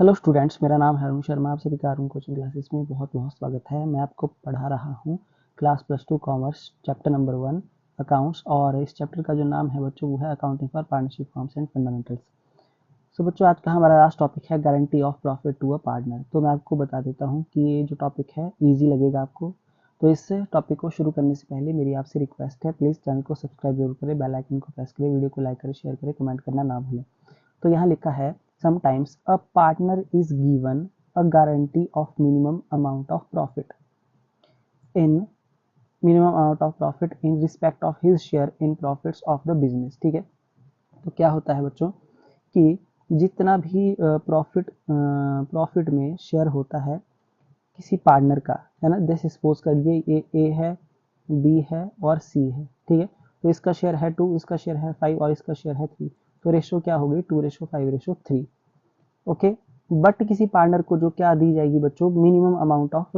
Hello students, मेरा नाम है अरुण शर्मा। आप सभी का अरुण कोचिंग क्लासेस में बहुत बहुत स्वागत है। मैं आपको पढ़ा रहा हूँ class +2 commerce chapter number 1 accounts, और इस चैप्टर का जो नाम है बच्चों वो है accounting for partnership firms and fundamentals. So बच्चों, आज का हमारा लास्ट टॉपिक है guarantee of profit to a partner. तो मैं आपको बता देता हूँ कि ये जो टॉपिक है ईजी लगेगा आपको। तो इस टॉपिक को शुरू करने से पहले मेरी आपसे रिक्वेस्ट है, प्लीज़ चैनल को सब्सक्राइब जरूर करें, बेल आइकन को प्रेस करें, वीडियो को लाइक करें, शेयर करें, कमेंट करना ना भूलें। तो यहाँ लिखा है sometimes a partner is given a guarantee of minimum amount of profit in respect of his share in profits of the business। ठीक है, तो क्या होता है बच्चों कि जितना भी प्रॉफिट में शेयर होता है किसी पार्टनर का, है ना, जैसे सपोज करिए ए है, बी है और सी है। ठीक है, तो इसका शेयर है 2, इसका शेयर है 5 और इसका शेयर है 3। तो रेशो क्या हो गई 2:5:3। ओके, बट किसी पार्टनर को जो क्या दी जाएगी बच्चों, मिनिमम अमाउंट ऑफ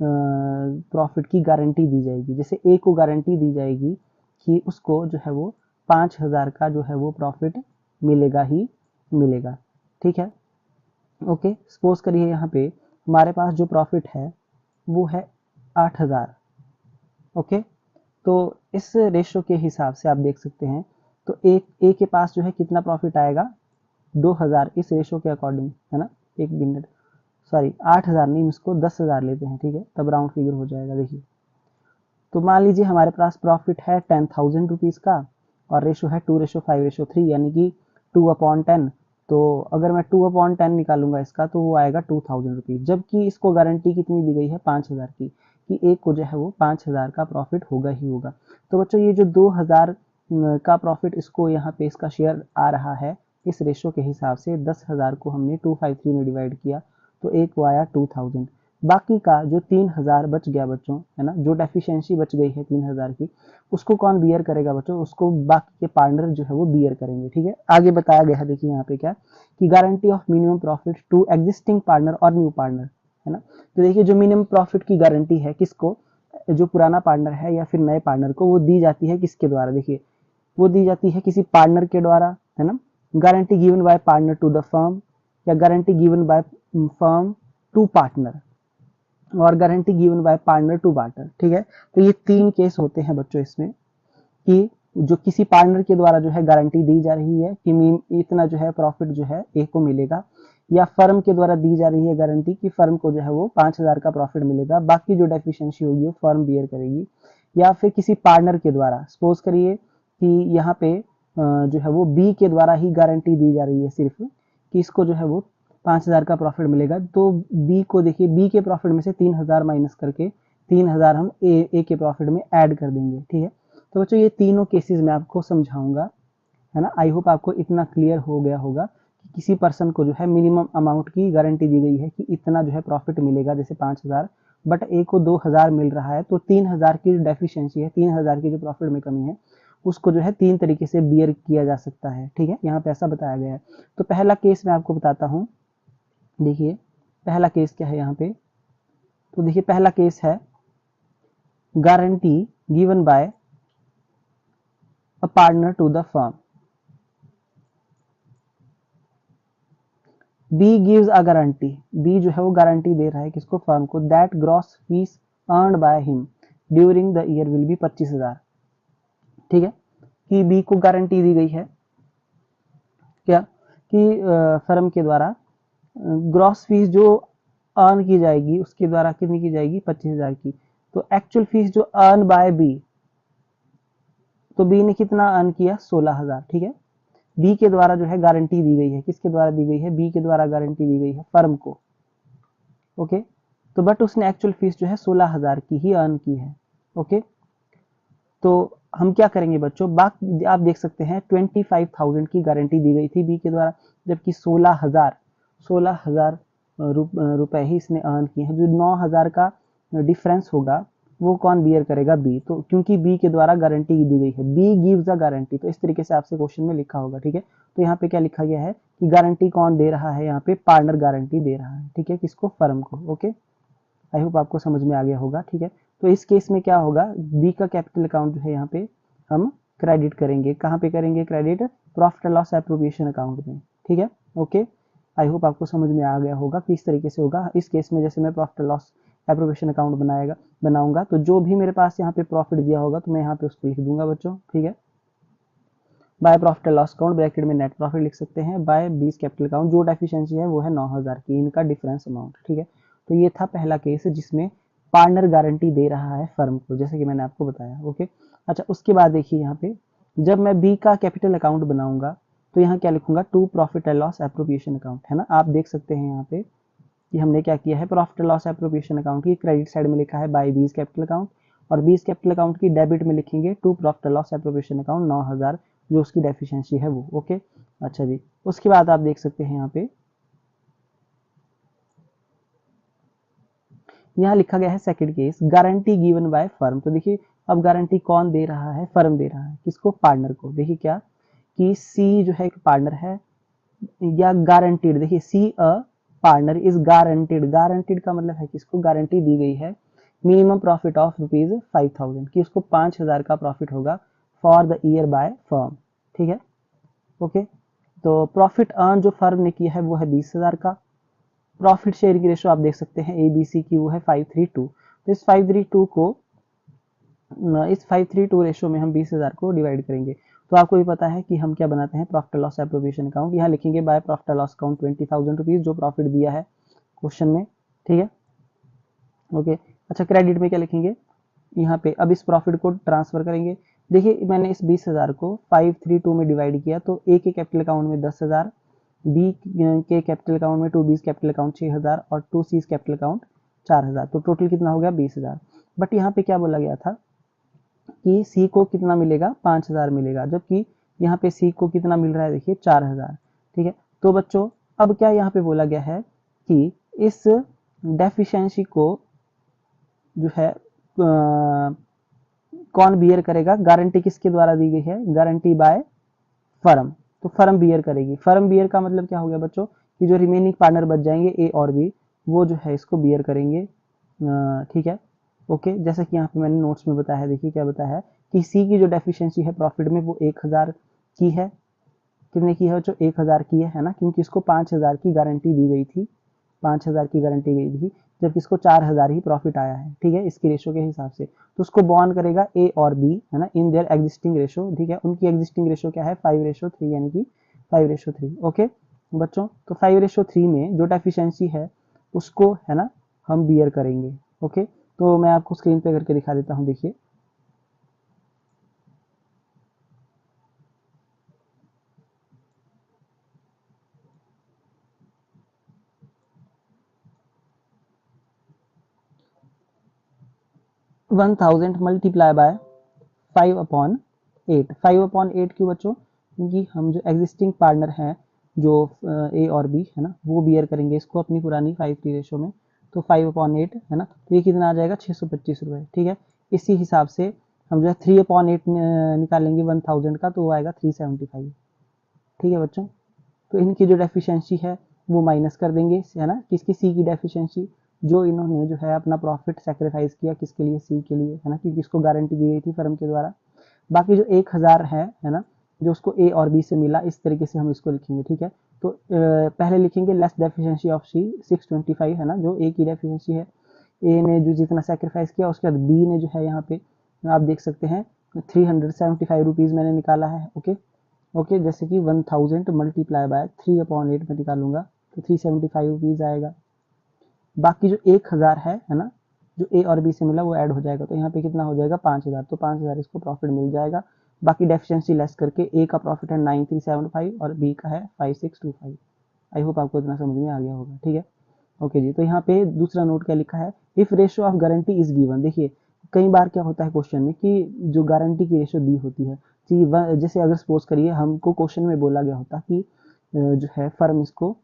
प्रॉफिट की गारंटी दी जाएगी। जैसे ए को गारंटी दी जाएगी कि उसको जो है वो 5,000 का जो है वो प्रॉफिट मिलेगा ही मिलेगा। ठीक है, ओके, सपोज करिए यहाँ पे हमारे पास जो प्रॉफिट है वो है 8,000। ओके, तो इस रेशो के हिसाब से आप देख सकते हैं, तो ए के पास जो है कितना प्रॉफिट आएगा 2,000 इस रेशो के अकॉर्डिंग, है ना। एक मिनट, सॉरी 8,000 नहीं, इसको 10,000 लेते हैं। ठीक है, तब राउंड फिगर हो जाएगा। देखिए, तो मान लीजिए हमारे पास प्रॉफिट है 10,000 रुपीज का और रेशो है 2:5:3, यानी कि 2/10। तो अगर मैं 2/10 निकालूंगा इसका तो वो आएगा 2,000 रुपीज, जबकि इसको गारंटी कितनी दी गई है 5,000 की, कि एक को जो है वो 5,000 का प्रॉफिट होगा ही होगा। तो बच्चों ये जो 2,000 का प्रॉफिट इसको यहाँ पे इसका शेयर आ रहा है, इस रेशो के हिसाब से 10,000 को हमने 253 में डिवाइड किया तो एक को आया 2,000। बाकी का जो 3,000 बच गया बच्चों, है ना, जो डेफिशिएंसी बच गई है 3,000 की, उसको कौन बियर करेगा बच्चों, उसको बाकी के पार्टनर जो है वो बियर करेंगे। ठीक है, आगे बताया गया है, देखिए यहाँ पे क्या कि guarantee of minimum profit to existing partner और न्यू पार्टनर, है ना। तो देखिए, जो मिनिमम प्रॉफिट की गारंटी है किसको, जो पुराना पार्टनर है या फिर नए पार्टनर को, वो दी जाती है किसके द्वारा, देखिए वो दी जाती है किसी पार्टनर के द्वारा, है ना। Guarantee given by partner to the firm, या guarantee given by firm to partner, और guarantee given by partner to partner. ठीक है, तो ये 3 केस होते हैं बच्चों इसमें, कि जो किसी पार्टनर के द्वारा जो है गारंटी दी जा रही है कि इतना जो है प्रॉफिट जो है ए को मिलेगा, या फर्म के द्वारा दी जा रही है गारंटी कि फर्म को जो है वो 5,000 का प्रॉफिट मिलेगा, बाकी जो डेफिशिएंसी होगी वो फर्म बियर करेगी। या फिर किसी पार्टनर के द्वारा, सपोज करिए कि यहाँ पे जो है वो बी के द्वारा ही गारंटी दी जा रही है सिर्फ कि इसको जो है वो 5,000 का प्रॉफिट मिलेगा। तो बी को देखिए, बी के प्रॉफिट में से 3,000 माइनस करके 3,000 हम ए के प्रॉफिट में ऐड कर देंगे। ठीक है, तो बच्चों ये तीनों केसेस मैं आपको समझाऊंगा, है ना। आई होप आपको इतना क्लियर हो गया होगा कि किसी पर्सन को जो है मिनिमम अमाउंट की गारंटी दी गई है कि इतना जो है प्रॉफिट मिलेगा, जैसे 5,000, बट ए को 2,000 मिल रहा है, तो 3,000 की डेफिशिएंसी है, 3,000 की जो प्रॉफिट में कमी है उसको जो है 3 तरीके से बियर किया जा सकता है। ठीक है, यहाँ पे ऐसा बताया गया है। तो पहला केस मैं आपको बताता हूँ। देखिए पहला केस क्या है यहाँ पे, तो देखिए पहला केस है guarantee given by a partner to the firm. B gives a guarantee, B जो है वो गारंटी दे रहा है किसको, फर्म को, that gross fees earned by him during the year will be 25,000। ठीक है, कि बी को गारंटी दी गई है क्या, कि फर्म के द्वारा ग्रॉस फीस जो अर्न की जाएगी उसके द्वारा कितनी की जाएगी 25,000 की। तो एक्चुअल फीस जो अर्न बाय बी, तो बी ने कितना अर्न किया 16,000। ठीक है, बी के द्वारा जो है गारंटी दी गई है, किसके द्वारा दी गई है, बी के द्वारा गारंटी दी गई है फर्म को। ओके, तो बट उसने एक्चुअल फीस जो है 16,000 की ही अर्न की है। ओके, तो हम क्या करेंगे बच्चों, बाकी आप देख सकते हैं 25,000 की गारंटी दी गई थी बी के द्वारा, जबकि 16,000 रुपए ही इसने अर्न किए हैं। जो 9,000 का डिफरेंस होगा वो कौन बियर करेगा, बी। तो क्योंकि बी के द्वारा गारंटी दी गई है, बी गिव्स अ गारंटी, तो इस तरीके से आपसे क्वेश्चन में लिखा होगा। ठीक है, तो यहाँ पे क्या लिखा गया है कि गारंटी कौन दे रहा है, यहाँ पे पार्टनर गारंटी दे रहा है। ठीक है, किसको, फर्म को। ओके, आई होप आपको समझ में आ गया होगा। ठीक है, तो इस केस में क्या होगा, बी का कैपिटल अकाउंट जो है यहाँ पे हम क्रेडिट करेंगे। कहाँ पे करेंगे credit, profit and loss appropriation account में। ठीक है, ओके, आई होप आपको समझ में आ गया होगा किस तरीके से होगा। इस केस में जैसे मैं profit and loss appropriation account बनाऊंगा तो जो भी मेरे पास यहाँ पे प्रॉफिट दिया होगा तो मैं यहाँ पे उसको लिख दूंगा बच्चों, ठीक है। By profit and loss account bracket में नेट प्रॉफिट लिख सकते हैं, बाय बीस कैपिटल अकाउंट जो डेफिशिएंसी है वो है 9000 की, इनका डिफरेंस अमाउंट, ठीक है। तो ये था पहला केस जिसमें पार्टनर गारंटी दे रहा है फर्म को, जैसे कि मैंने आपको बताया, ओके। अच्छा, उसके बाद देखिए यहाँ पे जब मैं बी का कैपिटल अकाउंट बनाऊंगा तो यहाँ क्या लिखूंगा, to profit and loss appropriation account, है ना। आप देख सकते हैं यहाँ पे कि हमने क्या किया है, profit and loss appropriation account की क्रेडिट साइड में लिखा है बाय बीस कैपिटल अकाउंट, और बीस कैपिटल अकाउंट की डेबिट में लिखेंगे to profit and loss appropriation account 9000 जो उसकी डेफिशिएंसी है वो, ओके। अच्छा जी, उसके बाद आप देख सकते हैं यहाँ लिखा गया है second case, guarantee given by firm. तो देखिए अब गारंटी कौन दे रहा है, फर्म दे रहा है, किसको, पार्टनर को। देखिए क्या कि सी जो है एक पार्टनर है या गारंटीड, देखिए see a partner is guaranteed, guaranteed का मतलब है कि इसको गारंटी दी गई है मिनिमम प्रॉफिट ऑफ ₹5000 कि उसको 5000 का प्रॉफिट होगा for the year by firm, ठीक है, ओके। तो प्रॉफिट अर्न जो फर्म ने किया है वो है 20000 का। प्रॉफिट शेयरिंग रेशो आप देख सकते हैं एबीसी की वो है 532, तो इस 532 को इस 532 रेशो में हम 20000 को डिवाइड करेंगे। तो आपको भी पता है कि हम क्या बनाते हैं, प्रॉफिट लॉस एप्रोप्रिएशन अकाउंट, यहाँ लिखेंगे by profit loss account 20000 rupees जो प्रॉफिट दिया है क्वेश्चन में, ठीक है, ओके। अच्छा, क्रेडिट में क्या लिखेंगे, यहाँ पे अब इस प्रॉफिट को ट्रांसफर करेंगे। देखिए मैंने इस 20000 को 532 में डिवाइड किया तो ए के कैपिटल अकाउंट में 10000, बी के कैपिटल अकाउंट में टू बीस कैपिटल अकाउंट 6000 और टू सी कैपिटल अकाउंट 4000, तो टोटल कितना हो गया 20000। बट यहाँ पे क्या बोला गया था कि सी को कितना मिलेगा, 5000 मिलेगा, जबकि यहाँ पे सी को कितना मिल रहा है, देखिए 4000, ठीक है। तो बच्चों अब क्या यहाँ पे बोला गया है कि इस डेफिशिएंसी को जो है कौन बियर करेगा, गारंटी किसके द्वारा दी गई है, गारंटी बाय फर्म, तो फर्म बियर करेगी। फर्म बियर का मतलब क्या हो गया बच्चों कि जो रिमेनिंग पार्टनर बच जाएंगे ए और बी वो जो है इसको बियर करेंगे, ठीक है, ओके। जैसा कि यहाँ पे मैंने नोट्स में बताया है, देखिए क्या बताया है कि सी की जो डेफिशिएंसी है प्रॉफिट में वो 1000 की है, कितने की है बच्चों, 1000 की है ना, क्योंकि इसको 5000 की गारंटी दी गई थी, 5000 की गारंटी गई थी, जबकि इसको 4000 ही प्रॉफिट आया है, ठीक है, इसकी रेशो के हिसाब से। तो उसको बॉन्ड करेगा ए और बी, है ना, इन देयर एग्जिस्टिंग रेशो, ठीक है। उनकी एग्जिस्टिंग रेशो क्या है, 5:3, यानी कि 5:3, ओके बच्चों। तो 5:3 में जो डेफिशिएंसी है उसको, है ना, हम बियर करेंगे, ओके। तो मैं आपको स्क्रीन पे करके दिखा देता हूँ, देखिए 1000 मल्टीप्लाई बाय 5/8, 5/8 क्यों बच्चों, क्योंकि हम जो एग्जिस्टिंग पार्टनर हैं जो ए और बी, है ना, वो बियर करेंगे इसको अपनी पुरानी 5:3 रेशो में, तो 5/8, है ना, तो ये कितना आ जाएगा 625 रुपये, ठीक है। इसी हिसाब से हम जो है 3/8 निकालेंगे 1000 का, तो वो आएगा 375, ठीक है बच्चों। तो इनकी जो डेफिशिएंसी है वो माइनस कर देंगे, है ना, किसकी, सी की डेफिशिएंसी, जो इन्होंने जो है अपना प्रॉफिट सेक्रीफाइस किया किसके लिए, सी के लिए, है ना, क्योंकि इसको गारंटी दी गई थी फर्म के द्वारा। बाकी जो 1000 है ना, जो उसको ए और बी से मिला, इस तरीके से हम इसको लिखेंगे, ठीक है। तो पहले लिखेंगे लेस डेफिशिएंसी ऑफ सी 625, है ना, जो ए की डेफिशिएंसी है, ए ने जो जितना सेक्रीफाइस किया, उसके बाद बी ने जो है यहाँ पे आप देख सकते हैं 375 रुपीज़ मैंने निकाला है, ओके ओके। जैसे कि 1000 मल्टीप्लाई बाय 3/8 में निकालूंगा तो 375 रुपीज़ आएगा। बाकी जो 1000 है ना, जो ए और बी से मिला वो ऐड हो जाएगा, तो यहाँ पे कितना हो जाएगा 5000, तो 5000 इसको प्रॉफिट मिल जाएगा। बाकी डेफिशिएंसी लेस करके ए का प्रॉफिट है 9375 और बी का है 5625। आई होप आपको इतना समझ में आ गया होगा, ठीक है, ओके जी। तो यहाँ पे दूसरा नोट क्या लिखा है, if ratio of guarantee is given. देखिए कई बार क्या होता है क्वेश्चन में कि जो गारंटी की रेशो दी होती है, जैसे अगर सपोज करिए हमको क्वेश्चन में बोला गया होता कि जो है फर्म इसको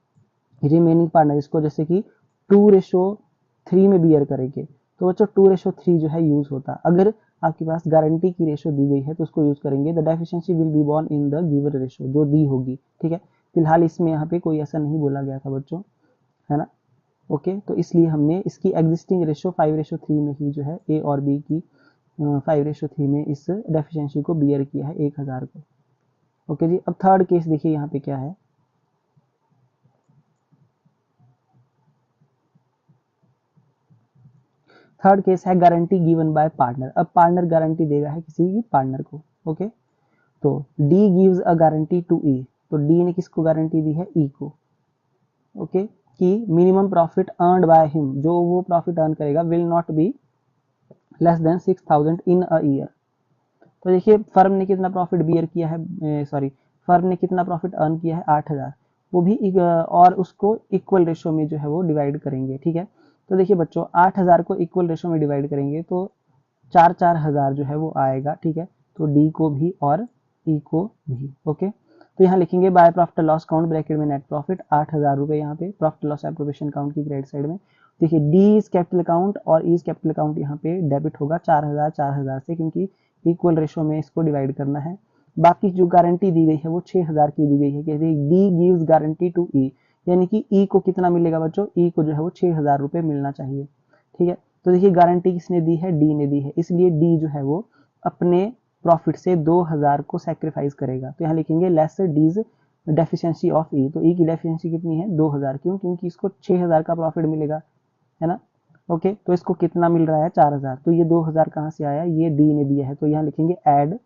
रिमेनिंग पार्टनर इसको जैसे कि 2:3 में बियर करेंगे, तो बच्चों 2:3 जो है यूज होता। अगर आपके पास गारंटी की रेशो दी गई है तो उसको यूज करेंगे, the deficiency will be born in the given ratio, जो दी होगी, ठीक है। फिलहाल इसमें यहाँ पे कोई ऐसा नहीं बोला गया था बच्चों, है ना, ओके। तो इसलिए हमने इसकी एग्जिस्टिंग रेशो 5:3 में ही जो है ए और बी की 5:3 में इस डेफिशिएंसी को बियर किया है 1000 को, ओके जी। अब थर्ड केस देखिए यहाँ पे क्या है, थर्ड केस है गारंटी गिवन बाय पार्टनर। अब पार्टनर गारंटी देगा है किसी भी पार्टनर को, ओके। तो D gives a guarantee to E, तो डी ने किसको गारंटी दी है, ई को, ओके, कि minimum profit earned by him, जो वो प्रॉफिट अर्न करेगा will not be less than 6000 in a year. तो देखिए फर्म ने कितना प्रॉफिट बियर किया है, सॉरी फर्म ने कितना प्रॉफिट अर्न किया है 8000, वो भी और उसको इक्वल रेशो में जो है वो डिवाइड करेंगे, ठीक है। तो देखिए बच्चों 8000 को इक्वल रेशो में डिवाइड करेंगे तो 4-4000 जो है वो आएगा, ठीक है। तो डी को भी और ई को भी, ओके। तो यहाँ लिखेंगे by profit loss count bracket में नेट प्रॉफिट 8000 रुपए, यहाँ पे प्रॉफिट लॉस एप्रोप्रिएशन काउंट की राइट साइड में। देखिए डी इज कैपिटल अकाउंट और ई इज कैपिटल अकाउंट यहाँ पे डेबिट होगा 4000 से, क्योंकि इक्वल रेशो में इसको डिवाइड करना है। बाकी जो गारंटी दी गई है वो 6000 की दी गई है, कहते हैं डी गिव्स गारंटी टू ई, यानी कि ई को कितना मिलेगा बच्चों, ई को जो है वो 6000 रुपए मिलना चाहिए, ठीक है। तो देखिए गारंटी किसने दी है, डी ने दी है, इसलिए डी जो है वो अपने प्रॉफिट से 2000 को सैक्रिफाइस करेगा। तो यहाँ लिखेंगे लेस डीज डेफिशिएंसी ऑफ ई, तो ई की डेफिशिएंसी कितनी है 2000, क्यों, क्योंकि इसको 6000 का प्रॉफिट मिलेगा, है ना, ओके। तो इसको कितना मिल रहा है 4000, तो ये 2000 कहाँ से आया, ये डी ने दिया है, तो यहाँ लिखेंगे ऐड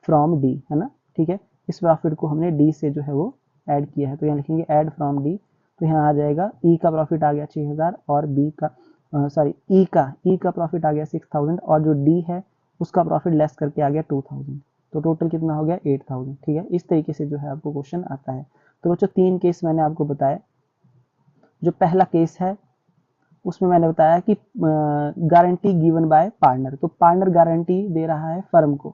फ्रॉम डी, है ना, ठीक है। इस प्रॉफिट को हमने डी से जो है वो ऐड किया है, तो यहाँ लिखेंगे ऐड फ्रॉम डी। तो यहाँ आ जाएगा ई का प्रॉफिट आ गया 6000 और बी का सॉरी ई का प्रॉफिट आ गया 6000 और जो डी है उसका प्रॉफिट लेस करके आ गया 2000, तो टोटल कितना हो गया 8000, ठीक है। इस तरीके से जो है आपको क्वेश्चन आता है। तो बच्चों 3 केस मैंने आपको बताया। जो पहला केस है उसमें मैंने बताया कि गारंटी गिवन बाय पार्टनर, तो पार्टनर गारंटी दे रहा है फर्म को,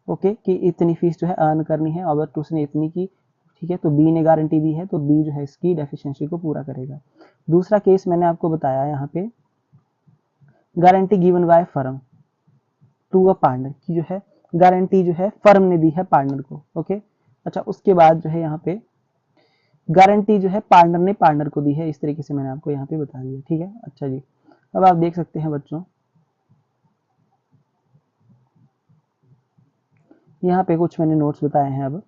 ओके, कि इतनी फीस जो है अर्न करनी है और उसने इतनी की, ठीक है। तो बी ने गारंटी दी है, तो बी जो है इसकी डेफिशिएंसी को पूरा करेगा। दूसरा केस मैंने आपको बताया यहाँ पे guarantee given by firm to a partner, की जो है गारंटी जो है फर्म ने दी है पार्टनर को, ओके। अच्छा उसके बाद जो है यहाँ पे गारंटी जो है पार्टनर ने पार्टनर को दी है, इस तरीके से मैंने आपको यहाँ पे बता दिया, ठीक है। अच्छा जी, अब आप देख सकते हैं बच्चों यहाँ पे कुछ मैंने नोट्स बताए हैं। अब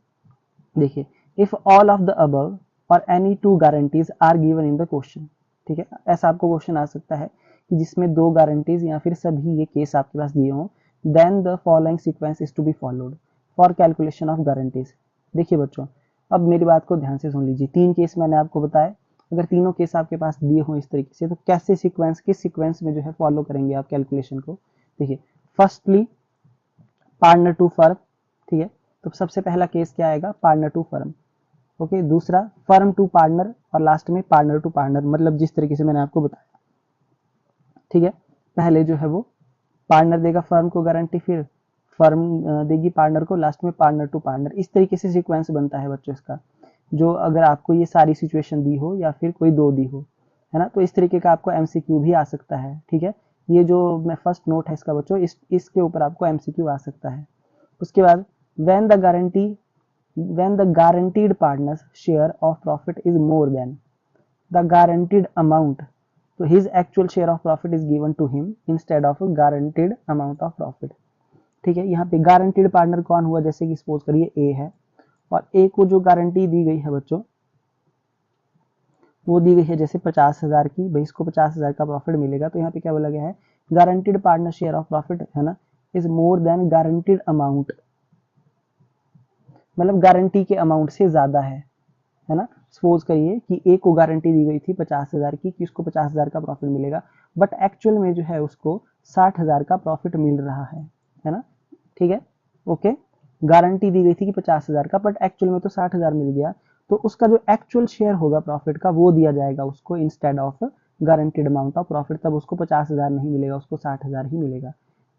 देखिए if all of the above or any two guarantees are given in the question, ठीक है, ऐसा आपको क्वेश्चन आ सकता है कि जिसमें 2 गारंटीज या फिर सभी ये केस आपके पास दिए हों, then the following sequence is to be followed for calculation of guarantees. देखिए बच्चों अब मेरी बात को ध्यान से सुन लीजिए, 3 केस मैंने आपको बताए, अगर तीनों केस आपके पास दिए हों इस तरीके से, तो कैसे सीक्वेंस, किस सीक्वेंस में जो है फॉलो करेंगे आप कैलकुलेशन को। देखिए फर्स्टली पार्टनर टू फर्म, ठीक है, तो सबसे पहला केस क्या आएगा, पार्टनर टू फर्म, ओके। दूसरा फर्म टू पार्टनर और लास्ट में पार्टनर टू पार्टनर, मतलब जिस तरीके से मैंने आपको बताया, ठीक है। पहले जो है वो पार्टनर देगा फर्म को गारंटी, फिर फर्म देगी पार्टनर को, लास्ट में पार्टनर टू पार्टनर, इस तरीके से सीक्वेंस बनता है बच्चों इसका। जो अगर आपको ये सारी सिचुएशन दी हो या फिर कोई 2 दी हो, है ना, तो इस तरीके का आपको एमसीक्यू भी आ सकता है, ठीक है। ये जो मैं फर्स्ट नोट है इसका बच्चों, इसके ऊपर आपको एमसीक्यू आ सकता है। उसके बाद when the guaranteed partner's share of profit is more than the guaranteed amount, so his actual share of profit is given to him instead of a guaranteed amount of profit, ठीक है। यहाँ पे guaranteed partner कौन हुआ, जैसे कि suppose करिए ए है और ए को जो गारंटी दी गई है बच्चों वो दी गई है जैसे 50,000 की, भाई इसको 50,000 का प्रॉफिट मिलेगा, तो यहाँ पे क्या बोला गया है, guaranteed partner share of profit, है ना, is more than guaranteed amount, मतलब गारंटी के अमाउंट से ज्यादा है ना। सपोज करिए कि ए को गारंटी दी गई थी 50,000 की कि उसको 50,000 का प्रॉफिट मिलेगा, बट एक्चुअल में जो है उसको 60,000 का प्रॉफिट मिल रहा है ना, ठीक है, ओके। गारंटी दी गई थी कि 50,000 का, बट एक्चुअल में तो 60,000 मिल गया, तो उसका जो एक्चुअल शेयर होगा प्रॉफिट का वो दिया जाएगा उसको instead of guaranteed amount of profit, तब उसको 50,000 नहीं मिलेगा, उसको 60,000 ही मिलेगा,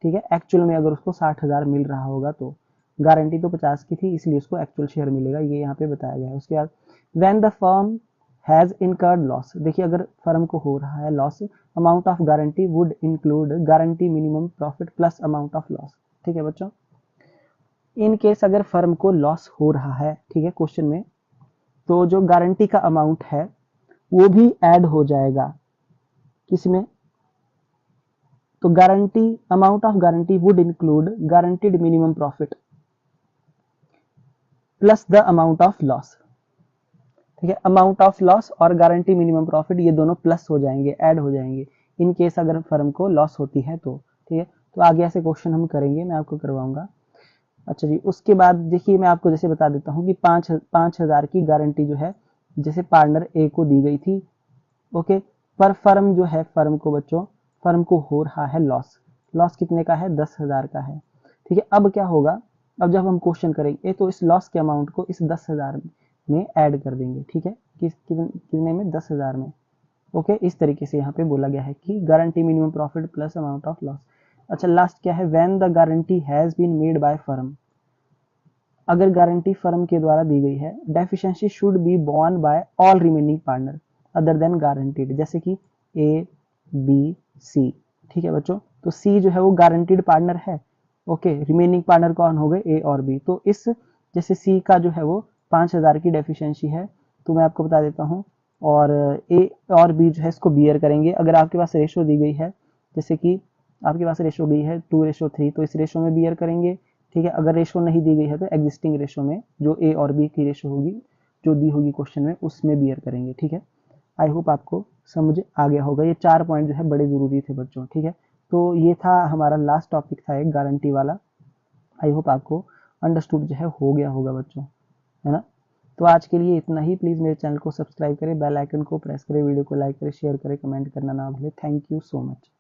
ठीक है। एक्चुअल में अगर उसको 60,000 मिल रहा होगा तो गारंटी तो 50 की थी, इसलिए उसको एक्चुअल शेयर मिलेगा, ये यहाँ पे बताया गया है। उसके बाद when the firm has incurred loss, देखिए अगर फर्म को हो रहा है loss, amount of guarantee would include guarantee minimum profit plus amount of loss, ठीक है बच्चों। इन केस अगर फर्म को लॉस हो रहा है, ठीक है, क्वेश्चन में, तो जो गारंटी का अमाउंट है वो भी ऐड हो जाएगा किसमें, तो guarantee amount of guarantee would include guaranteed minimum profit plus the amount of loss, ठीक है। अमाउंट ऑफ लॉस और गारंटी मिनिमम प्रॉफिट ये दोनों प्लस हो जाएंगे, ऐड हो जाएंगे, इन केस अगर फर्म को लॉस होती है तो, ठीक है। तो आगे ऐसे क्वेश्चन हम करेंगे, मैं आपको करवाऊंगा। अच्छा जी, उसके बाद देखिए मैं आपको जैसे बता देता हूँ कि 5,000 की गारंटी जो है जैसे पार्टनर ए को दी गई थी, ओके। पर फर्म जो है, फर्म को बच्चों, फर्म को हो रहा है लॉस। लॉस कितने का है? 10,000 का है, ठीक है। अब क्या होगा, अब जब हम क्वेश्चन करेंगे तो इस लॉस के अमाउंट को इस 10,000 में ऐड कर देंगे, ठीक है। कितने में? 10,000 में, ओके। इस तरीके से यहाँ पे बोला गया है कि guarantee minimum profit plus amount of loss. अच्छा, लास्ट क्या है? When the guarantee has been made by firm, अगर गारंटी फर्म के द्वारा दी गई है, deficiency should be borne by all remaining partner other than guaranteed, जैसे कि ए, बी, सी, ठीक है बच्चों। तो सी जो है वो गारंटीड पार्टनर है, ओके। रिमेनिंग पार्टनर कौन हो गए? ए और बी। तो इस जैसे सी का जो है वो 5,000 की डेफिशिएंसी है, तो मैं आपको बता देता हूँ, और ए और बी जो है इसको बियर करेंगे। अगर आपके पास रेशो दी गई है, जैसे कि आपके पास रेशो गई है 2:3, तो इस रेशो में बियर करेंगे, ठीक है। अगर रेशो नहीं दी गई है तो एग्जिस्टिंग रेशो में जो ए और बी की रेशो होगी, जो दी होगी क्वेश्चन में, उसमें बियर करेंगे, ठीक है। आई होप आपको समझ आ गया होगा। ये 4 पॉइंट जो है बड़े जरूरी थे बच्चों, ठीक है। तो ये था हमारा लास्ट टॉपिक था एक गारंटी वाला। आई होप आपको अंडरस्टूड जो है हो गया होगा बच्चों, है ना। तो आज के लिए इतना ही। प्लीज मेरे चैनल को सब्सक्राइब करें, बेल आइकन को प्रेस करें, वीडियो को लाइक करें, शेयर करें, कमेंट करना ना भूलें। Thank you so much.